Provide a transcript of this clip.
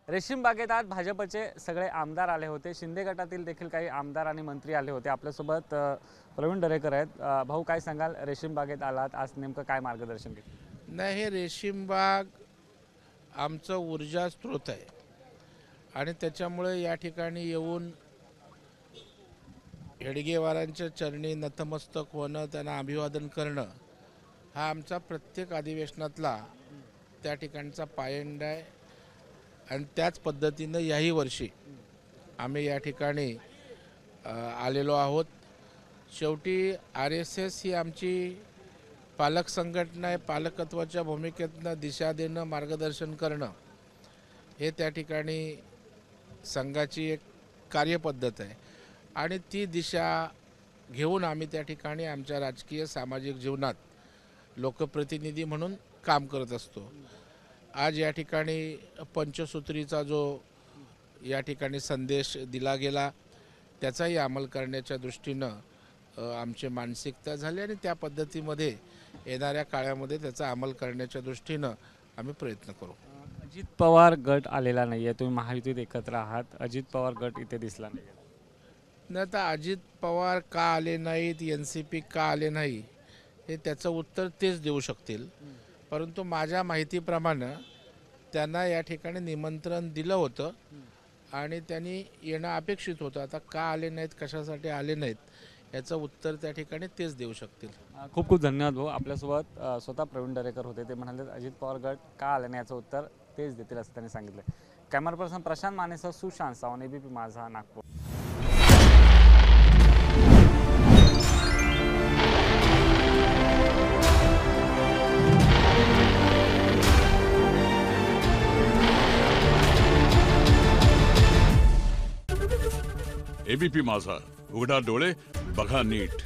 रेशीम बागेत आज भाजपचे सगळे आमदार आले होते। शिंदे गटातील देखील काही आमदार आणि मंत्री आले होते। आपल्यासोबत प्रवीण दरेकर आहेत। भाऊ, काय सांगाल, रेशीम बागेत आलात आज, नेमकं काय मार्गदर्शन केलं? नाही, हे रेशीम बाग आमचं ऊर्जा स्रोत आहे आणि त्याच्यामुळे या ठिकाणी येऊन हेडगेवारांच्या चरणी नतमस्तक होणं, त्यांना अभिवादन करणं हा आमचा प्रत्येक अधिवेशनातला त्या ठिकाणचा पायंडा आहे। आणि त्याच पद्धतीनं याही वर्षी आम्ही या ठिकाणी आलेलो आहोत। शेवटी RSS ही आमची पालक संघटना आहे। पालकत्वाच्या भूमिकेतनं दिशा देणं, मार्गदर्शन करणं हे त्या ठिकाणी संघाची एक कार्यपद्धत आहे आणि ती दिशा घेऊन आम्ही त्या ठिकाणी आमच्या राजकीय सामाजिक जीवनात लोकप्रतिनिधी म्हणून काम करत असतो। आज या ठिकाणी पंचसूत्रीचा जो या ठिकाणी संदेश दिला गेला त्याचाही अंमल करण्याच्या दृष्टीनं आमची मानसिकता झाली आणि त्या पद्धतीमध्ये येणाऱ्या काळामध्ये त्याचा अंमल करण्याच्या दृष्टीनं आम्ही प्रयत्न करू। अजित पवार गट आलेला नाही आहे, तुम्ही महायुतीत एकत्र आहात, अजित पवार गट इथे दिसला नाही। नाही, आता अजित पवार का आले नाहीत, NCP का आले नाही, हे त्याचं उत्तर तेच देऊ शकतील। परंतु माझ्या माहितीप्रमाणे त्यांना या ठिकाणी निमंत्रण दिलं होतं आणि त्यांनी येणं अपेक्षित होतं। आता का आले नाहीत, कशासाठी आले नाहीत, याचं उत्तर त्या ठिकाणी तेच देऊ शकतील। खूप खूप धन्यवाद भाऊ। आपल्यासोबत स्वतः प्रवीण दरेकर होते। ते म्हणाले अजित पवार गट का आले नाही याचं उत्तर तेच देतील असं त्यांनी सांगितलं। कॅमेरा पर्सन प्रशांत मानेसह सुशांत सावंत, ABP माझा, नागपूर। ABP माझा, उघडा डोळे बघा नीट।